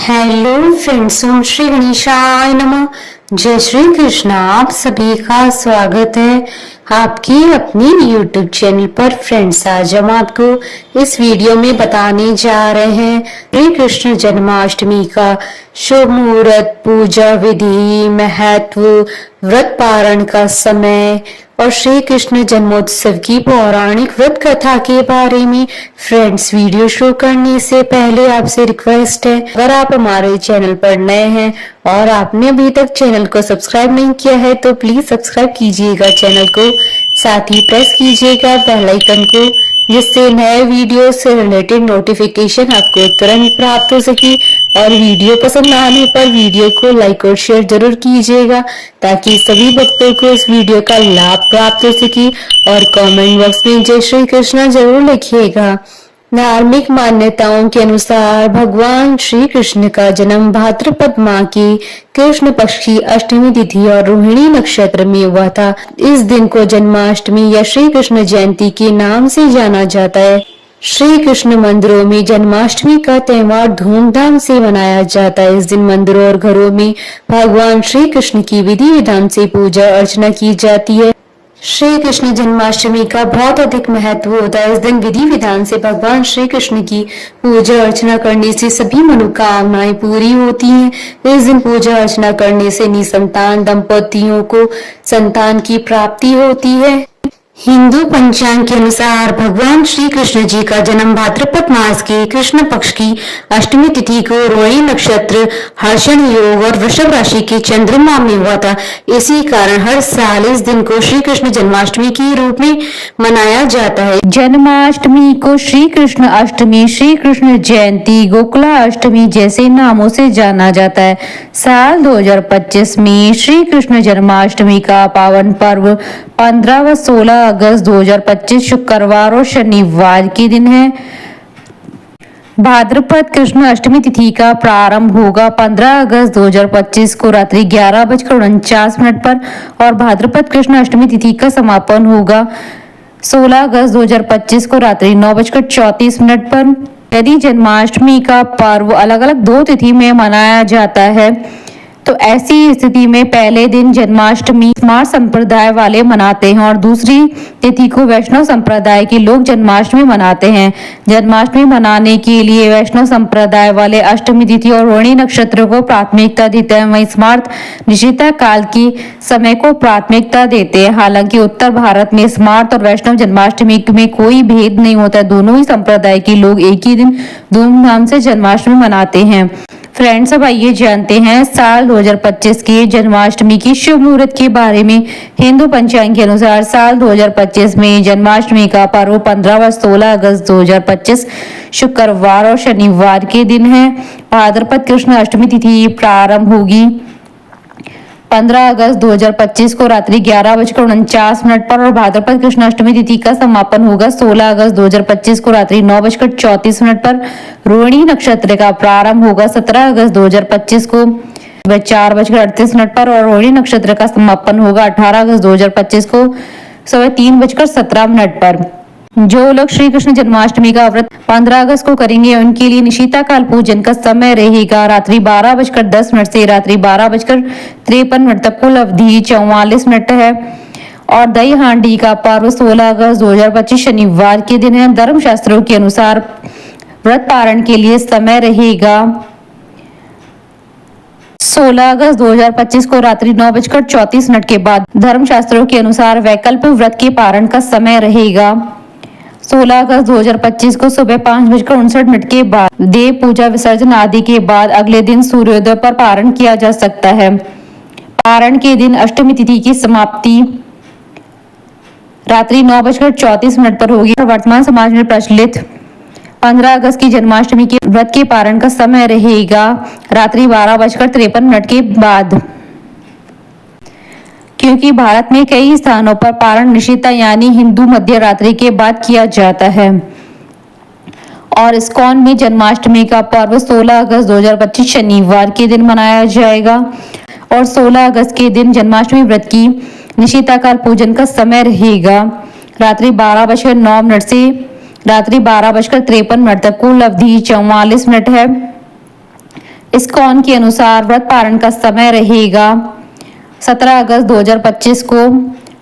Hello friends, ओम श्री गणेशाय नमः। जय श्री कृष्ण। आप सभी का स्वागत है आपकी अपनी यूट्यूब चैनल पर। फ्रेंड्स, आज हम आपको इस वीडियो में बताने जा रहे हैं श्री कृष्ण जन्माष्टमी का शुभ मुहूर्त, पूजा विधि, महत्व, व्रत पारण का समय और श्री कृष्ण जन्मोत्सव की पौराणिक व्रत कथा के बारे में। फ्रेंड्स, वीडियो शुरू करने से पहले आपसे रिक्वेस्ट है, अगर आप हमारे चैनल पर नए हैं और आपने अभी तक चैनल को सब्सक्राइब नहीं किया है तो प्लीज सब्सक्राइब कीजिएगा चैनल को, साथ ही प्रेस कीजिएगा बेल आइकन को, जिससे नए वीडियो से रिलेटेड नोटिफिकेशन आपको तुरंत प्राप्त हो सके। और वीडियो पसंद आने पर वीडियो को लाइक और शेयर जरूर कीजिएगा ताकि सभी भक्तों को इस वीडियो का लाभ प्राप्त हो सके। और कमेंट बॉक्स में जय श्री कृष्ण जरूर लिखिएगा। धार्मिक मान्यताओं के अनुसार भगवान श्री कृष्ण का जन्म भाद्रपद माह की कृष्ण पक्ष की अष्टमी तिथि और रोहिणी नक्षत्र में हुआ था। इस दिन को जन्माष्टमी या श्री कृष्ण जयंती के नाम से जाना जाता है। श्री कृष्ण मंदिरों में जन्माष्टमी का त्योहार धूमधाम से मनाया जाता है। इस दिन मंदिरों और घरों में भगवान श्री कृष्ण की विधि विधान से पूजा अर्चना की जाती है। श्री कृष्ण जन्माष्टमी का बहुत अधिक महत्व होता है। इस दिन विधि विधान से भगवान श्री कृष्ण की पूजा अर्चना करने से सभी मनोकामनाएं पूरी होती हैं। इस दिन पूजा अर्चना करने से निसंतान दंपतियों को संतान की प्राप्ति होती है। हिंदू पंचांग के अनुसार भगवान श्री कृष्ण जी का जन्म भाद्रपद मास के कृष्ण पक्ष की अष्टमी तिथि को रोहिणी नक्षत्र, हर्षण योग और वृषभ राशि के चंद्रमा में हुआ था। इसी कारण हर साल इस दिन को श्री कृष्ण जन्माष्टमी के रूप में मनाया जाता है। जन्माष्टमी को श्री कृष्ण अष्टमी, श्री कृष्ण जयंती, गोकुला अष्टमी जैसे नामों से जाना जाता है। साल 2025 में श्री कृष्ण जन्माष्टमी का पावन पर्व 15 व 16 अगस्त 2025 शुक्रवार और शनिवार के दिन है। भाद्रपद कृष्ण अष्टमी तिथि का प्रारंभ होगा 15 अगस्त 2025 को रात्रि 11:49 पर और भाद्रपद कृष्ण अष्टमी तिथि का समापन होगा 16 अगस्त 2025 को रात्रि 9:34 पर। यदि जन्माष्टमी का पर्व अलग अलग दो तिथि में मनाया जाता है तो ऐसी स्थिति में पहले दिन जन्माष्टमी स्मार्त संप्रदाय वाले मनाते हैं और दूसरी तिथि को वैष्णव संप्रदाय के लोग जन्माष्टमी मनाते हैं। जन्माष्टमी मनाने के लिए वैष्णव संप्रदाय वाले अष्टमी तिथि और रोहिणी नक्षत्र को प्राथमिकता देते हैं, वहीं स्मार्त निशिता काल की समय को प्राथमिकता देते हैं। हालांकि उत्तर भारत में स्मार्त और वैष्णव जन्माष्टमी में कोई भेद नहीं होता, दोनों ही संप्रदाय के लोग एक ही दिन धूमधाम से जन्माष्टमी मनाते हैं। फ्रेंड्स, अब आइए जानते हैं साल 2025 के जन्माष्टमी की शुभ मुहूर्त के बारे में। हिंदू पंचांग के अनुसार साल 2025 में जन्माष्टमी का पर्व 15 व 16 अगस्त 2025 शुक्रवार और शनिवार के दिन है। भाद्रपद कृष्ण अष्टमी तिथि प्रारंभ होगी 15 अगस्त 2025 को रात्रि 11:49 पर और भाद्रपद कृष्ण अष्टमी तिथि का समापन होगा 16 अगस्त 2025 को रात्रि 9:34 पर। रोहिणी नक्षत्र का प्रारंभ होगा 17 अगस्त 2025 को 4:38 पर और रोहिणी नक्षत्र का समापन होगा 18 अगस्त 2025 को 3:17 पर। जो लोग श्री कृष्ण जन्माष्टमी का व्रत 15 अगस्त को करेंगे उनके लिए निशिता काल पूजन का समय रहेगा रात्रि 12:10 से रात्रि 12:53 तक। कुल अवधि 44 मिनट है। और दही हांडी का पर्व 16 अगस्त 2025 शनिवार के दिन है। धर्मशास्त्रों के अनुसार व्रत पारण के लिए समय रहेगा 16 अगस्त 2025 को रात्रि 9:34 के बाद। धर्मशास्त्रों के अनुसार वैकल्पिक व्रत के पारण का समय रहेगा 16 अगस्त 2025 को सुबह 5:59 के बाद। देव पूजा विसर्जन आदि के बाद अगले दिन सूर्योदय पर पारण किया जा सकता है। पारण के दिन अष्टमी तिथि की समाप्ति रात्रि 9:34 पर होगी। वर्तमान समाज में प्रचलित 15 अगस्त की जन्माष्टमी के व्रत के पारण का समय रहेगा रात्रि 12:53 के बाद। क्योंकि भारत में कई स्थानों पर पारण निशिता यानी हिंदू मध्य रात्रि के बाद किया जाता है। और इस्कॉन में जन्माष्टमी का पर्व 16 अगस्त 2025 शनिवार के दिन मनाया जाएगा और 16 अगस्त के दिन जन्माष्टमी व्रत की निशिता काल पूजन का समय रहेगा रात्रि 12:09 से रात्रि 12:53 तक। कुल अवधि 44 मिनट है। इस्कॉन के अनुसार व्रत पारण का समय रहेगा 17 अगस्त 2025 को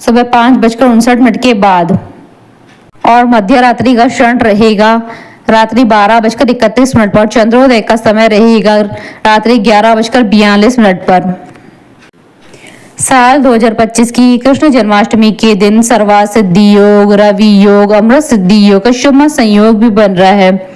सुबह 5:59 के बाद और मध्य रात्रि का क्षण रहेगा रात्रि 12:31 पर। चंद्रोदय का समय रहेगा रात्रि 11:42 पर। साल 2025 की कृष्ण जन्माष्टमी के दिन सर्वा सिद्धि योग, रवि योग, अमृत सिद्धि योग का शुभ संयोग भी बन रहा है।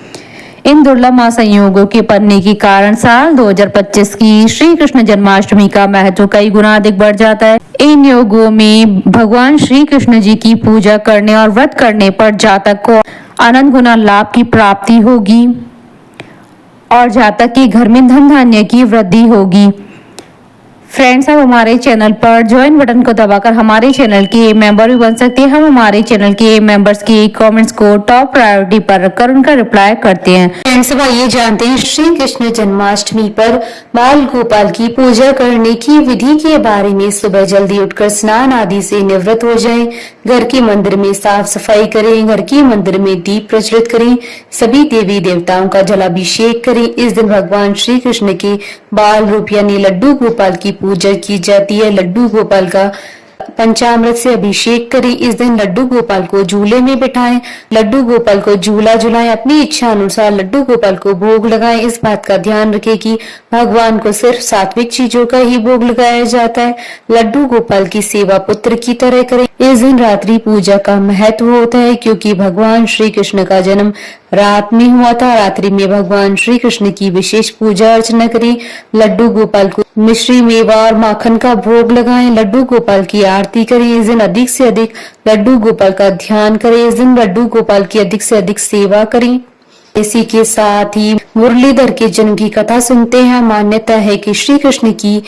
इन दुर्लभ महासंयोगों के बनने के कारण साल 2025 की श्री कृष्ण जन्माष्टमी का महत्व कई गुना अधिक बढ़ जाता है। इन योगों में भगवान श्री कृष्ण जी की पूजा करने और व्रत करने पर जातक को अनंत गुना लाभ की प्राप्ति होगी और जातक के घर में धन धान्य की वृद्धि होगी। फ्रेंड्स, आप हमारे चैनल पर ज्वाइन बटन को दबाकर हमारे चैनल के मेंबर भी बन सकते हैं। हम हमारे चैनल के मेंबर्स के कमेंट्स को टॉप प्रायोरिटी पर रखकर उनका रिप्लाई करते हैं। फ्रेंड्स, अब आइए जानते हैं श्री कृष्ण जन्माष्टमी पर बाल गोपाल की पूजा करने की विधि के बारे में। सुबह जल्दी उठकर स्नान आदि से निवृत्त हो जाएं, घर के मंदिर में साफ सफाई करें, घर के मंदिर में दीप प्रज्वलित करें, सभी देवी देवताओं का जलाभिषेक करें। इस दिन भगवान श्री कृष्ण के बाल रूप यानी लड्डू गोपाल की पूजा की जाती है। लड्डू गोपाल का पंचामृत से अभिषेक करें। इस दिन लड्डू गोपाल को झूले में बिठाएं, लड्डू गोपाल को झूला झुलाएं, अपनी इच्छा अनुसार लड्डू गोपाल को भोग लगाएं। इस बात का ध्यान रखें कि भगवान को सिर्फ सात्विक चीजों का ही भोग लगाया जाता है। लड्डू गोपाल की सेवा पुत्र की तरह करें। इस दिन रात्रि पूजा का महत्व होता है क्योंकि भगवान श्री कृष्ण का जन्म रात में हुआ था। रात्रि में भगवान श्री कृष्ण की विशेष पूजा अर्चना करें। लड्डू गोपाल को मिश्री, मेवा और माखन का भोग लगाएं। लड्डू गोपाल की आरती करें। इस दिन अधिक से अधिक लड्डू गोपाल का ध्यान करें। इस दिन लड्डू गोपाल की अधिक से अधिक सेवा करें। इसी के साथ ही मुरलीधर के जन्म की कथा सुनते हैं। मान्यता है कि श्री कृष्ण की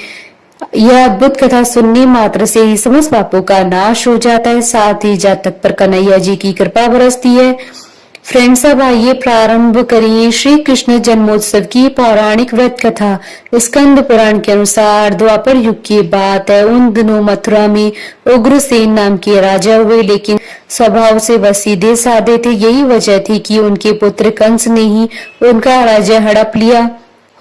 यह अद्भुत कथा सुनने मात्र से ही समस्त पापों का नाश हो जाता है, साथ ही जातक पर कन्हैया जी की कृपा बरसती है। फ्रेंड्स, अब आइए प्रारंभ करिए श्री कृष्ण जन्मोत्सव की पौराणिक व्रत कथा। स्कंद पुराण के अनुसार द्वापर युग की बात है। उन दिनों मथुरा में उग्रसेन नाम के राजा हुए, लेकिन स्वभाव से वह सीधे साधे थे। यही वजह थी कि उनके पुत्र कंस ने ही उनका राज्य हड़प लिया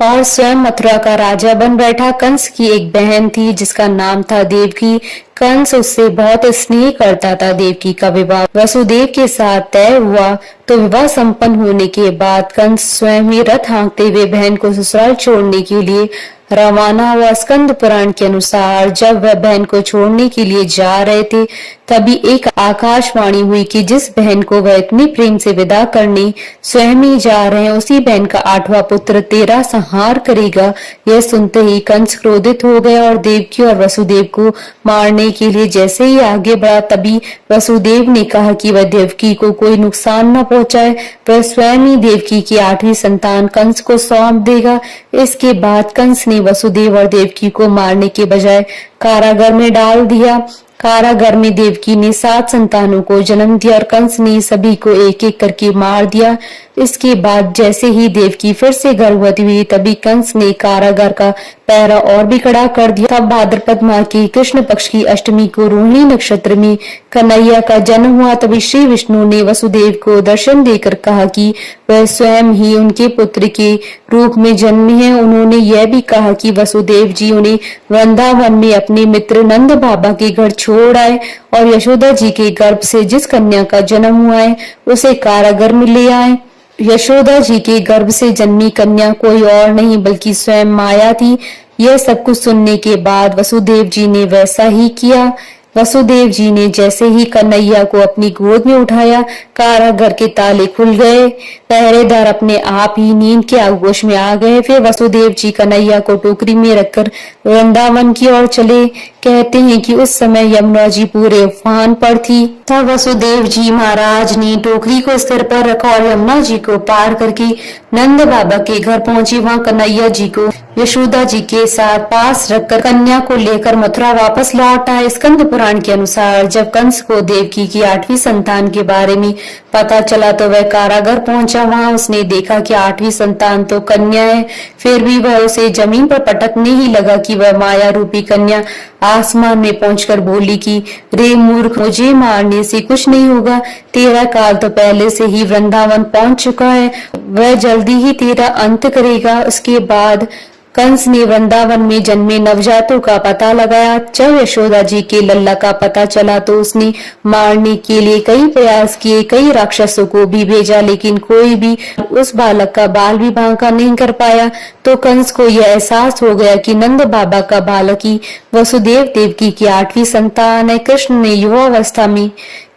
और स्वयं मथुरा का राजा बन बैठा। कंस की एक बहन थी जिसका नाम था देवकी। कंस उससे बहुत स्नेह करता था। देवकी का विवाह वसुदेव के साथ तय हुआ तो विवाह संपन्न होने के बाद कंस स्वयं ही रथ हाँकते हुए बहन को ससुराल छोड़ने के लिए रवाना हुआ। स्कंद पुराण के अनुसार जब वह बहन को छोड़ने के लिए जा रहे थे तभी एक आकाशवाणी हुई कि जिस बहन को वह इतने प्रेम से विदा करने स्वयं ही जा रहे हैं उसी बहन का 8वां पुत्र तेरा संहार करेगा। यह सुनते ही कंस क्रोधित हो गया और देवकी और वसुदेव को मारने के लिए जैसे ही आगे बढ़ा तभी वसुदेव ने कहा कि वह देवकी को कोई नुकसान न पहुंचाए। वह स्वयं ही देवकी की 8वीं संतान कंस को सौंप देगा। इसके बाद कंस ने वसुदेव और देवकी को मारने के बजाय कारागार में डाल दिया। कारागार में देवकी ने 7 संतानों को जन्म दिया और कंस ने सभी को एक एक करके मार दिया। इसके बाद जैसे ही देवकी फिर से गर्भवती हुई तभी कंस ने कारागार का पहरा और भी कड़ा कर दिया। तब भाद्रपद माह की कृष्ण पक्ष की अष्टमी को रोहिणी नक्षत्र में कन्हैया का जन्म हुआ। तभी श्री विष्णु ने वसुदेव को दर्शन देकर कहा कि वह स्वयं ही उनके पुत्र के रूप में जन्मे हैं। उन्होंने यह भी कहा कि वसुदेव जी उन्हें वृंदावन में अपने मित्र नंद बाबा के घर छोड़ आए और यशोदा जी के गर्भ से जिस कन्या का जन्म हुआ है उसे कारागार में ले आए। यशोदा जी के गर्भ से जन्मी कन्या कोई और नहीं बल्कि स्वयं माया थी। यह सब कुछ सुनने के बाद वसुदेव जी ने वैसा ही किया। वसुदेव जी ने जैसे ही कन्हैया को अपनी गोद में उठाया कारागार के ताले खुल गए। पहरेदार अपने आप ही नींद के आगोश में आ गए। फिर वसुदेव जी कन्हैया को टोकरी में रखकर वृंदावन की ओर चले। कहते हैं कि उस समय यमुना जी पूरे उफान पर थी। तब वसुदेव जी महाराज ने टोकरी को सिर पर रखा और यमुना जी को पार करके नंद बाबा के घर पहुंचे। वहां कन्हैया जी को यशोदा जी के साथ पास रखकर कन्या को लेकर मथुरा वापस लौट आए। स्कंद पुराण के अनुसार जब कंस को देवकी की 8वीं संतान के बारे में पता चला तो वह कारागार पहुंचा। वहां उसने देखा कि 8वीं संतान तो कन्या है, फिर भी वह उसे जमीन पर पटकने ही लगा कि वह माया रूपी कन्या आसमान में पहुंचकर बोली कि रे मूर्ख, मुझे मारने से कुछ नहीं होगा। तेरा काल तो पहले से ही वृंदावन पहुंच चुका है, वह जल्दी ही तेरा अंत करेगा। उसके बाद कंस ने वृंदावन में जन्मे नवजातों का पता लगाया। जब यशोदा जी के लल्ला का पता चला तो उसने मारने के लिए कई प्रयास किए, कई राक्षसों को भी भेजा, लेकिन कोई भी उस बालक का बाल भी बांका नहीं कर पाया। तो कंस को यह एहसास हो गया कि नंद बाबा का बालक ही वसुदेव देवकी की 8वीं संतान है। कृष्ण ने युवावस्था में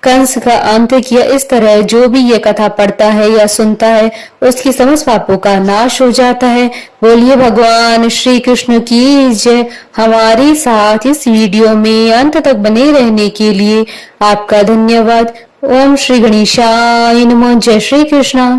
कंस का अंत किया। इस तरह जो भी ये कथा पढ़ता है या सुनता है उसकी समस्त पापों का नाश हो जाता है। बोलिए भगवान श्री कृष्ण की जय। हमारे साथ इस वीडियो में अंत तक बने रहने के लिए आपका धन्यवाद। ओम श्री गणेशाय नमः। जय श्री कृष्ण।